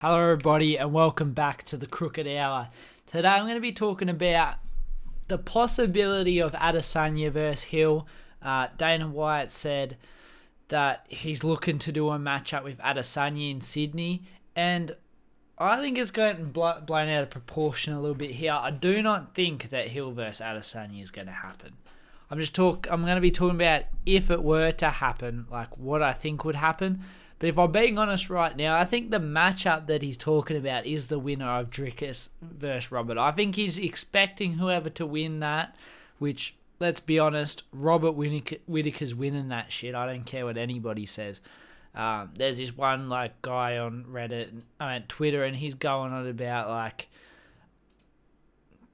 Hello everybody and welcome back to the Crooked Hour. Today I'm going to be talking about the possibility of Adesanya versus Hill. Dana White said that he's looking to do a matchup with Adesanya in Sydney, and I think it's getting blown out of proportion a little bit here. I do not think that Hill versus Adesanya is going to happen. I'm going to be talking about if it were to happen, like what I think would happen. But if I'm being honest right now, I think the matchup that he's talking about is the winner of Dricus versus Robert. I think he's expecting whoever to win that, which, let's be honest, Robert Whittaker's winning that shit. I don't care what anybody says. There's this one guy on Twitter, and he's going on about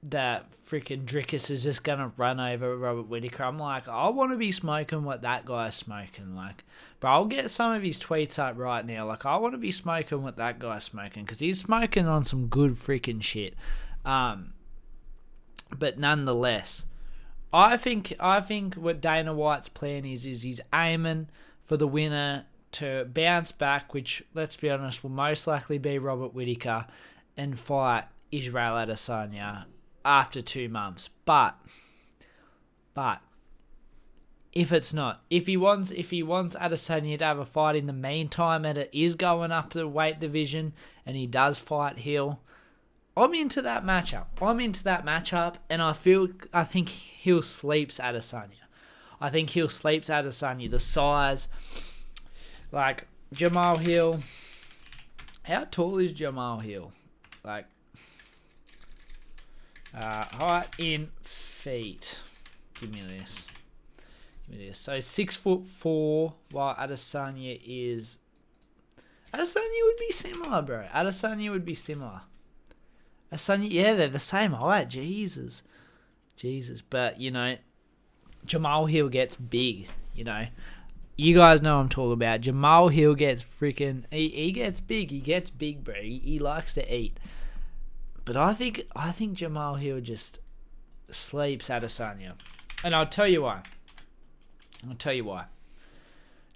that freaking Dricus is just going to run over Robert Whittaker. I'm like, I want to be smoking what that guy's smoking. But I'll get some of his tweets up right now. I want to be smoking what that guy's smoking because he's smoking on some good freaking shit. But nonetheless, I think what Dana White's plan is he's aiming for the winner to bounce back, which, let's be honest, will most likely be Robert Whittaker, and fight Israel Adesanya after 2 months. But if it's not, if he wants Adesanya to have a fight in the meantime, and it is going up the weight division, and he does fight Hill, I'm into that matchup. And I think Hill sleeps Adesanya. The size, Jamahal Hill. How tall is Jamahal Hill? Height in feet. Give me this. So 6'4", while Adesanya would be similar, bro. Yeah, they're the same height. Jesus. But, Jamahal Hill gets big, You guys know what I'm talking about. Jamahal Hill gets freaking... He gets big. He gets big, bro. He likes to eat. But I think Jamahal Hill just sleeps Adesanya. And I'll tell you why.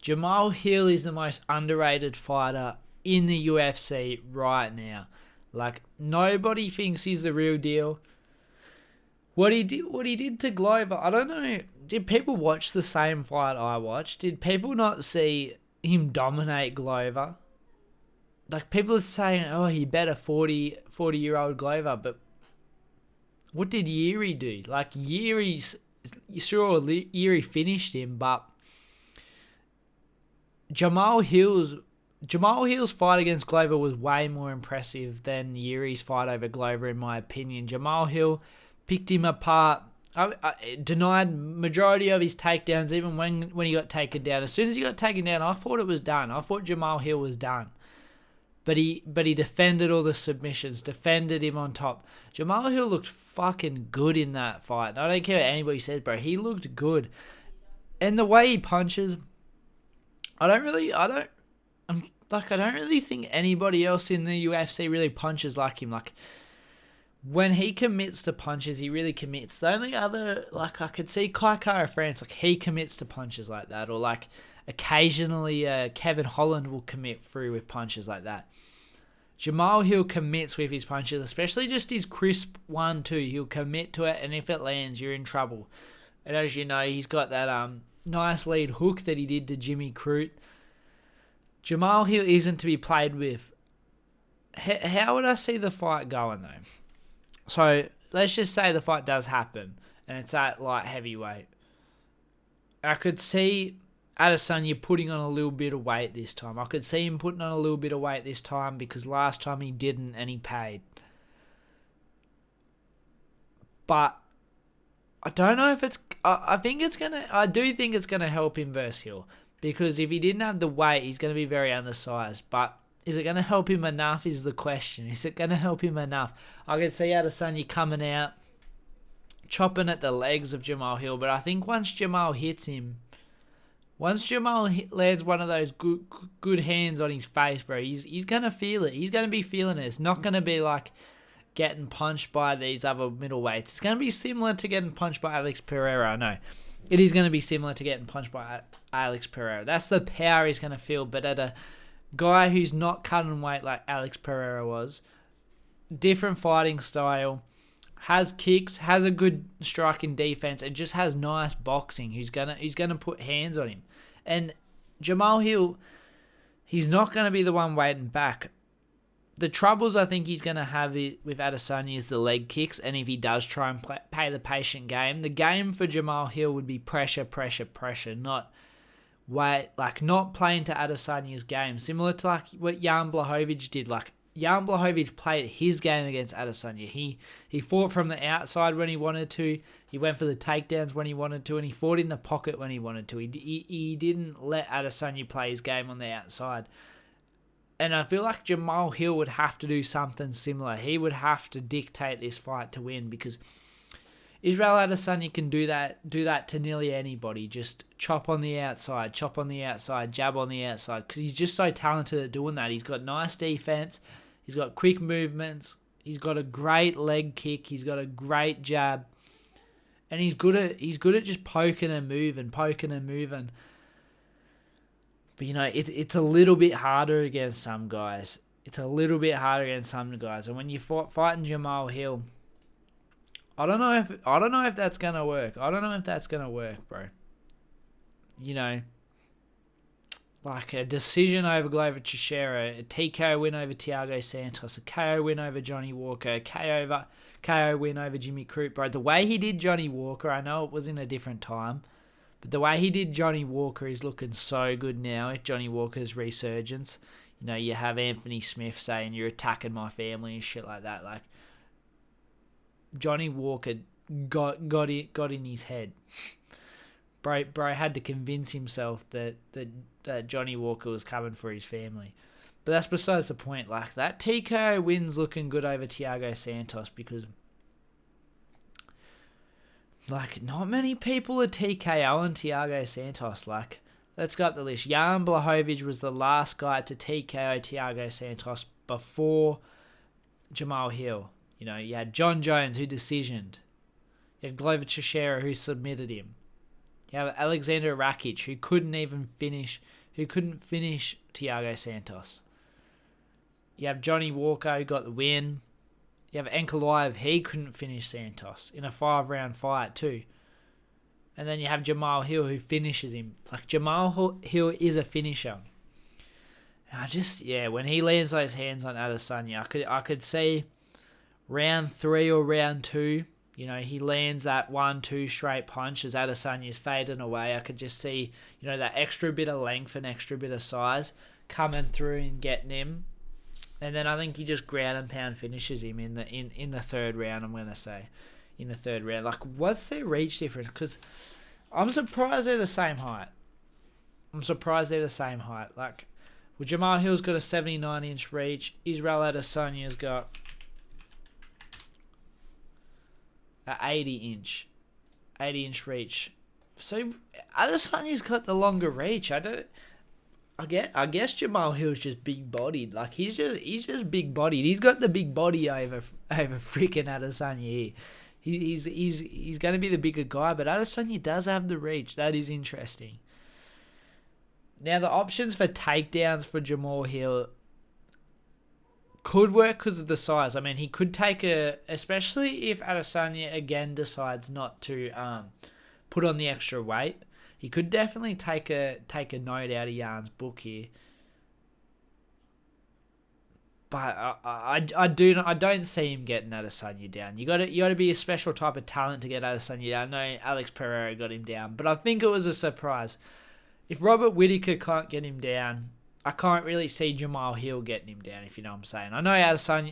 Jamahal Hill is the most underrated fighter in the UFC right now. Nobody thinks he's the real deal. What he did to Glover, I don't know. Did people watch the same fight I watched? Did people not see him dominate Glover? People are saying, oh, he bet a 40-year-old Glover, but what did Yuri do? Yuri finished him, but Jamahal Hill's fight against Glover was way more impressive than Yuri's fight over Glover, in my opinion. Jamahal Hill picked him apart. I denied majority of his takedowns, even when he got taken down. As soon as he got taken down, I thought it was done. I thought Jamahal Hill was done. But he defended all the submissions, defended him on top. Jamahal Hill looked fucking good in that fight. I don't care what anybody says, bro. He looked good. And the way he punches, I don't really think anybody else in the UFC really punches like him. When he commits to punches, he really commits. The only other, I could see Kai Kara France, he commits to punches like that. Or occasionally Kevin Holland will commit through with punches like that. Jamahal Hill commits with his punches, especially just his crisp 1-2. He'll commit to it, and if it lands, you're in trouble. And as you know, he's got that nice lead hook that he did to Jimmy Crute. Jamahal Hill isn't to be played with. How would I see the fight going, though? So, let's just say the fight does happen, and it's at light heavyweight. I could see Adesanya putting on a little bit of weight this time. I could see him putting on a little bit of weight this time because last time he didn't and he paid. But I don't know if it's... I do think it's going to help him versus Hill, because if he didn't have the weight, he's going to be very undersized. But is it going to help him enough is the question. Is it going to help him enough? I could see Adesanya coming out, chopping at the legs of Jamahal Hill, but I think once Jamahal lands one of those good hands on his face, bro, he's going to feel it. He's going to be feeling it. It's not going to be like getting punched by these other middleweights. It's going to be similar to getting punched by Alex Pereira. I know. It is going to be similar to getting punched by Alex Pereira. That's the power he's going to feel, but at a Guy who's not cutting weight like Alex Pereira was. Different fighting style. Has kicks, has a good striking defense, and just has nice boxing. Who's gonna put hands on him. And Jamahal Hill, he's not gonna be the one waiting back. The troubles I think he's gonna have with Adesanya is the leg kicks, and if he does try and play the patient game, the game for Jamahal Hill would be pressure, pressure, pressure, not not playing to Adesanya's game, similar to like what Jan Blachowicz did. Like Jan Blachowicz played his game against Adesanya. He fought from the outside when he wanted to. He went for the takedowns when he wanted to, and he fought in the pocket when he wanted to. He didn't let Adesanya play his game on the outside. And I feel like Jamahal Hill would have to do something similar. He would have to dictate this fight to win, because Israel Adesanya can do that to nearly anybody. Just chop on the outside, jab on the outside, because he's just so talented at doing that. He's got nice defense. He's got quick movements. He's got a great leg kick. He's got a great jab. And he's good at just poking and moving. But, it's a little bit harder against some guys. And when you fighting Jamahal Hill, I don't know if that's gonna work. Bro. Like a decision over Glover Teixeira, a TKO win over Thiago Santos, a KO win over Johnny Walker, a KO win over Jimmy Crute, bro. The way he did Johnny Walker, I know it was in a different time, but the way he did Johnny Walker is looking so good now with Johnny Walker's resurgence. You have Anthony Smith saying you're attacking my family and shit like that. Like, Johnny Walker got in his head. Bro had to convince himself that Johnny Walker was coming for his family. But that's besides the point. Like, that TKO win's looking good over Thiago Santos, because like, not many people are TKOing Thiago Santos. Like, let's go up the list. Jan Blachowicz was the last guy to TKO Thiago Santos before Jamahal Hill. You had John Jones, who decisioned. You had Glover Teixeira, who submitted him. You have Alexander Rakic, who couldn't finish Thiago Santos. You have Johnny Walker, who got the win. You have Ankalaev, he couldn't finish Santos in a 5-round fight too. And then you have Jamahal Hill, who finishes him. Like, Jamahal Hill is a finisher. And when he lands those hands on Adesanya, I could see round 3 or round 2, he lands that 1-2 straight punch as Adesanya's fading away. I could just see, that extra bit of length and extra bit of size coming through and getting him. And then I think he just ground and pound finishes him in the third round, I'm going to say. In the third round. Like, what's their reach difference? Because I'm surprised they're the same height. Like, Jamahal Hill's got a 79-inch reach. Israel Adesanya's got an 80-inch reach. So Adesanya's got the longer reach. I guess Jamahal Hill's just big bodied. Like, he's just big bodied. He's got the big body over freaking Adesanya. He's going to be the bigger guy, but Adesanya does have the reach. That is interesting. Now, the options for takedowns for Jamahal Hill could work because of the size. I mean, he could take especially if Adesanya again decides not to put on the extra weight. He could definitely take a note out of Jan's book here. But I don't see him getting Adesanya down. You got to be a special type of talent to get Adesanya down. I know Alex Pereira got him down, but I think it was a surprise. If Robert Whittaker can't get him down, I can't really see Jamahal Hill getting him down, if you know what I'm saying.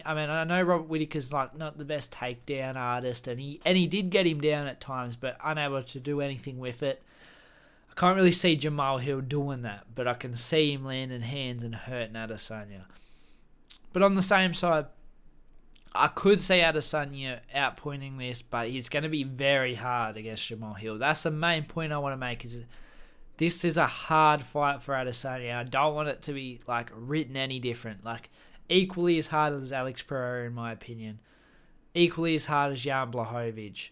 I know Robert Whittaker's like not the best takedown artist, and he did get him down at times, but unable to do anything with it. I can't really see Jamahal Hill doing that, but I can see him landing hands and hurting Adesanya. But on the same side, I could see Adesanya outpointing this, but it's going to be very hard against Jamahal Hill. That's the main point I want to make, is this is a hard fight for Adesanya. I don't want it to be like written any different. Like, equally as hard as Alex Pereira, in my opinion. Equally as hard as Jan Blachowicz.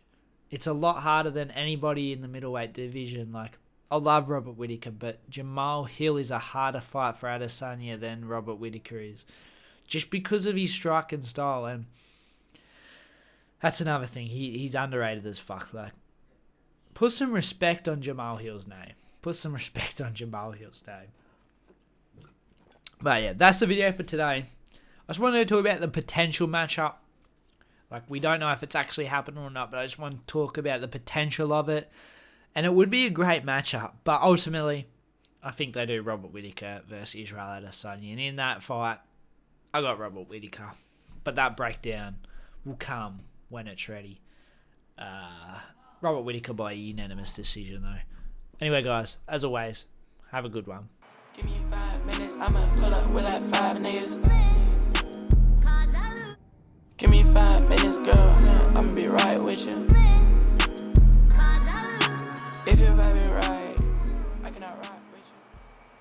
It's a lot harder than anybody in the middleweight division. Like, I love Robert Whittaker, but Jamahal Hill is a harder fight for Adesanya than Robert Whittaker is. Just because of his striking style, and that's another thing. He's underrated as fuck. Like, put some respect on Jamahal Hill's name. Put some respect on Jamahal Hill's name. But yeah, that's the video for today. I just wanted to talk about the potential matchup. Like, we don't know if it's actually happening or not, but I just want to talk about the potential of it. And it would be a great matchup, but ultimately, I think they do Robert Whittaker versus Israel Adesanya. And in that fight, I got Robert Whittaker. But that breakdown will come when it's ready. Robert Whittaker by unanimous decision, though. Anyway, guys, as always, have a good one. Give me 5 minutes, I'ma pull up with like 5 niggas. Give me 5 minutes, girl, I'ma be right with you.